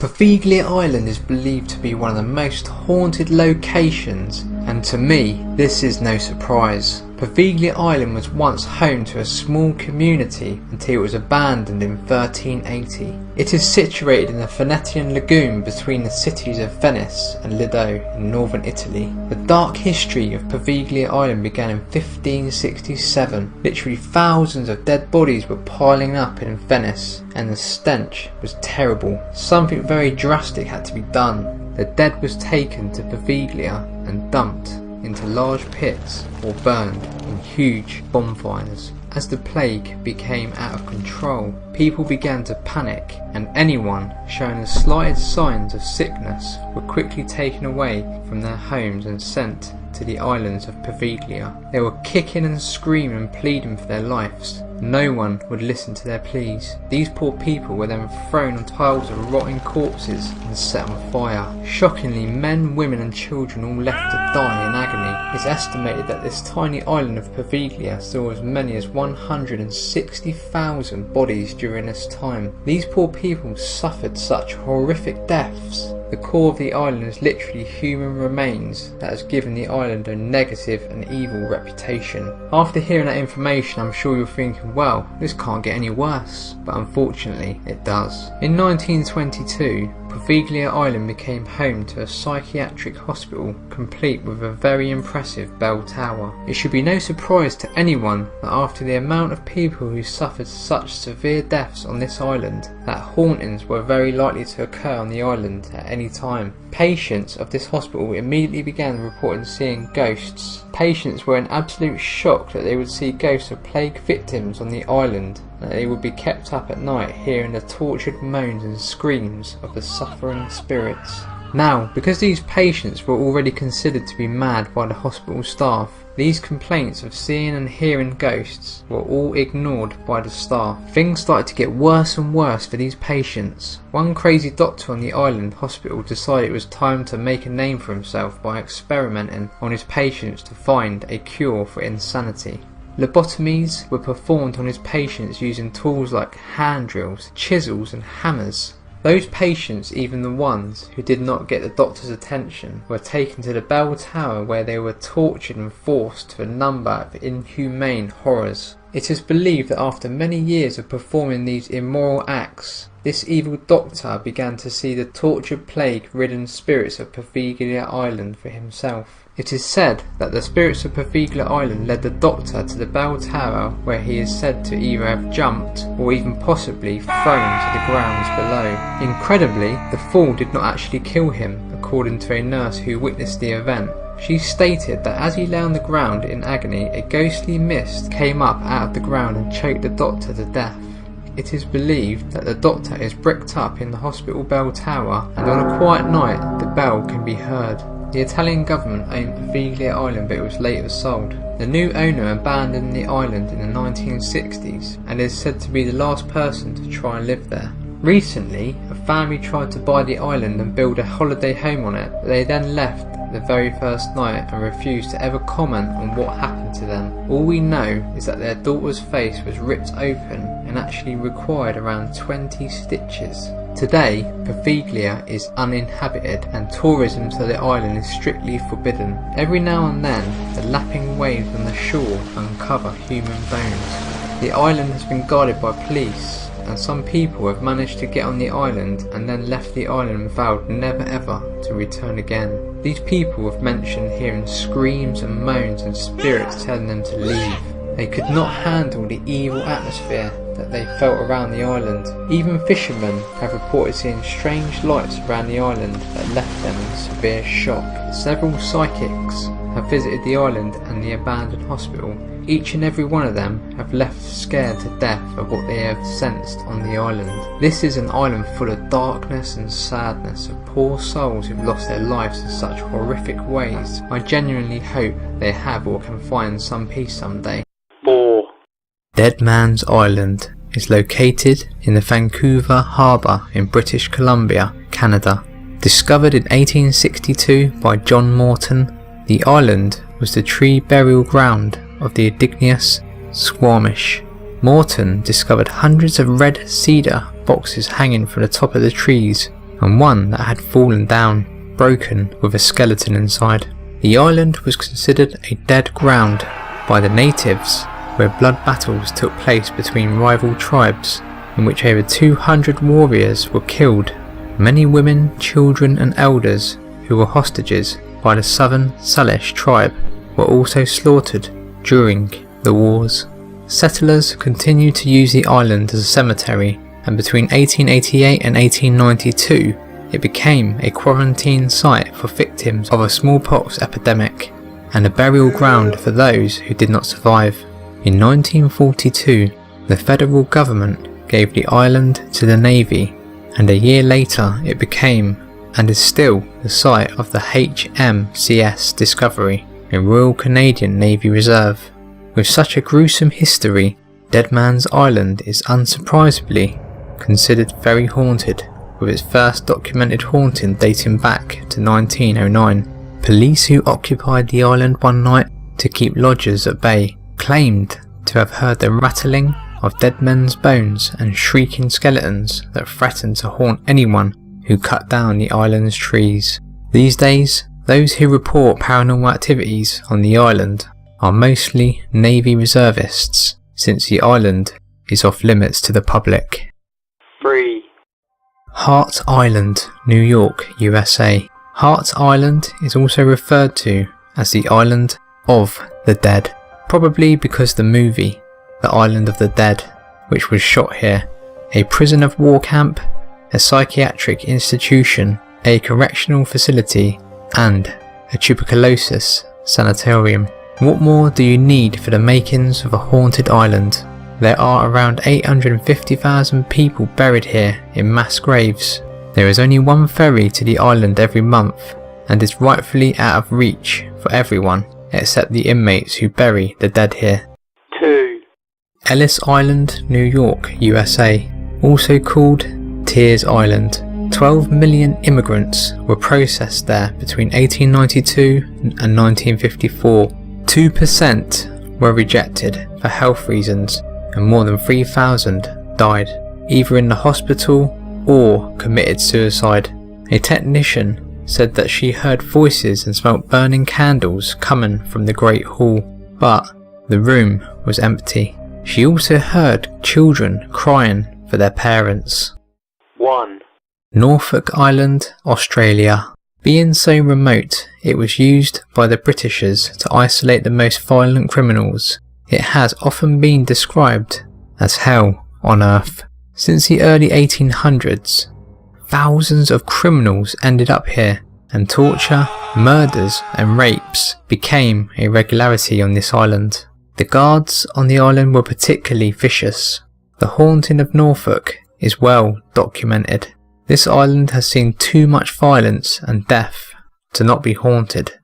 Poveglia Island is believed to be one of the most haunted locations, and to me, this is no surprise. Poveglia Island was once home to a small community until it was abandoned in 1380. It is situated in the Venetian lagoon between the cities of Venice and Lido in northern Italy. The dark history of Poveglia Island began in 1567. Literally thousands of dead bodies were piling up in Venice, and the stench was terrible. Something very drastic had to be done. The dead was taken to Poveglia and dumped into large pits or burned in huge bonfires. As the plague became out of control, people began to panic, and anyone showing the slightest signs of sickness were quickly taken away from their homes and sent to the islands of Poveglia. They were kicking and screaming and pleading for their lives. No one would listen to their pleas. These poor people were then thrown on piles of rotting corpses and set on fire. Shockingly, men, women and children all left to die in agony. It's estimated that this tiny island of Poveglia saw as many as 160,000 bodies during this time. These poor people suffered such horrific deaths. The core of the island is literally human remains that has given the island a negative and evil reputation. After hearing that information, I'm sure you're thinking, well, this can't get any worse, but unfortunately it does. In 1922, Poveglia Island became home to a psychiatric hospital complete with a very impressive bell tower. It should be no surprise to anyone that after the amount of people who suffered such severe deaths on this island, that hauntings were very likely to occur on the island at any time. Patients of this hospital immediately began reporting seeing ghosts. Patients were in absolute shock that they would see ghosts of plague victims on the island, and they would be kept up at night hearing the tortured moans and screams of the suffering spirits. Now, because these patients were already considered to be mad by the hospital staff, these complaints of seeing and hearing ghosts were all ignored by the staff. Things started to get worse and worse for these patients. One crazy doctor on the island hospital decided it was time to make a name for himself by experimenting on his patients to find a cure for insanity. Lobotomies were performed on his patients using tools like hand drills, chisels and hammers. Those patients, even the ones who did not get the doctor's attention, were taken to the bell tower where they were tortured and forced to a number of inhumane horrors. It is believed that after many years of performing these immoral acts, this evil doctor began to see the tortured plague-ridden spirits of Poveglia Island for himself. It is said that the spirits of Poveglia Island led the doctor to the bell tower where he is said to either have jumped or even possibly thrown to the grounds below. Incredibly, the fall did not actually kill him, according to a nurse who witnessed the event. She stated that as he lay on the ground in agony, a ghostly mist came up out of the ground and choked the doctor to death. It is believed that the doctor is bricked up in the hospital bell tower, and on a quiet night the bell can be heard. The Italian government owned Poveglia Island, but it was later sold. The new owner abandoned the island in the 1960s and is said to be the last person to try and live there. Recently, a family tried to buy the island and build a holiday home on it, but they then left the very first night and refused to ever comment on what happened to them. All we know is that their daughter's face was ripped open and actually required around 20 stitches. Today, Poveglia is uninhabited and tourism to the island is strictly forbidden. Every now and then, the lapping waves on the shore uncover human bones. The island has been guarded by police, and some people have managed to get on the island and then left the island and vowed never ever to return again. These people have mentioned hearing screams and moans and spirits telling them to leave. They could not handle the evil atmosphere that they felt around the island. Even fishermen have reported seeing strange lights around the island that left them in severe shock. Several psychics have visited the island and the abandoned hospital. Each and every one of them have left scared to death of what they have sensed on the island. This is an island full of darkness and sadness, of poor souls who've lost their lives in such horrific ways. I genuinely hope they have or can find some peace someday. 4. Deadmans Island is located in the Vancouver Harbour in British Columbia, Canada. Discovered in 1862 by John Morton, the island was the tree burial ground of the indigenous Squamish. Morton discovered hundreds of red cedar boxes hanging from the top of the trees, and one that had fallen down, broken with a skeleton inside. The island was considered a dead ground by the natives, where blood battles took place between rival tribes, in which over 200 warriors were killed. Many women, children and elders who were hostages by the Southern Salish tribe were also slaughtered during the wars. Settlers continued to use the island as a cemetery, and between 1888 and 1892 it became a quarantine site for victims of a smallpox epidemic and a burial ground for those who did not survive. In 1942, the federal government gave the island to the Navy, and a year later it became, and is still, the site of the HMCS Discovery, a Royal Canadian Navy reserve. With such a gruesome history, Deadmans Island is unsurprisingly considered very haunted, with its first documented haunting dating back to 1909. Police who occupied the island one night to keep lodgers at bay claimed to have heard the rattling of dead men's bones and shrieking skeletons that threatened to haunt anyone who cut down the island's trees. These days, those who report paranormal activities on the island are mostly Navy reservists, since the island is off limits to the public. 3. Hart Island, New York, USA. Hart Island is also referred to as the Island of the Dead, probably because the movie, The Island of the Dead, which was shot here, a prison of war camp, a psychiatric institution, a correctional facility, and a tuberculosis sanatorium. What more do you need for the makings of a haunted island? There are around 850,000 people buried here in mass graves. There is only one ferry to the island every month, and is rightfully out of reach for everyone except the inmates who bury the dead here. 2. Ellis Island, New York, USA, also called Tears Island. 12 million immigrants were processed there between 1892 and 1954. 2% were rejected for health reasons, and more than 3,000 died, either in the hospital or committed suicide. A technician said that she heard voices and smelt burning candles coming from the Great Hall, but the room was empty. She also heard children crying for their parents. 1. Norfolk Island, Australia. Being so remote, it was used by the Britishers to isolate the most violent criminals. It has often been described as hell on earth. Since the early 1800s, thousands of criminals ended up here, and torture, murders and rapes became a regularity on this island. The guards on the island were particularly vicious. The haunting of Norfolk is well documented. This island has seen too much violence and death to not be haunted.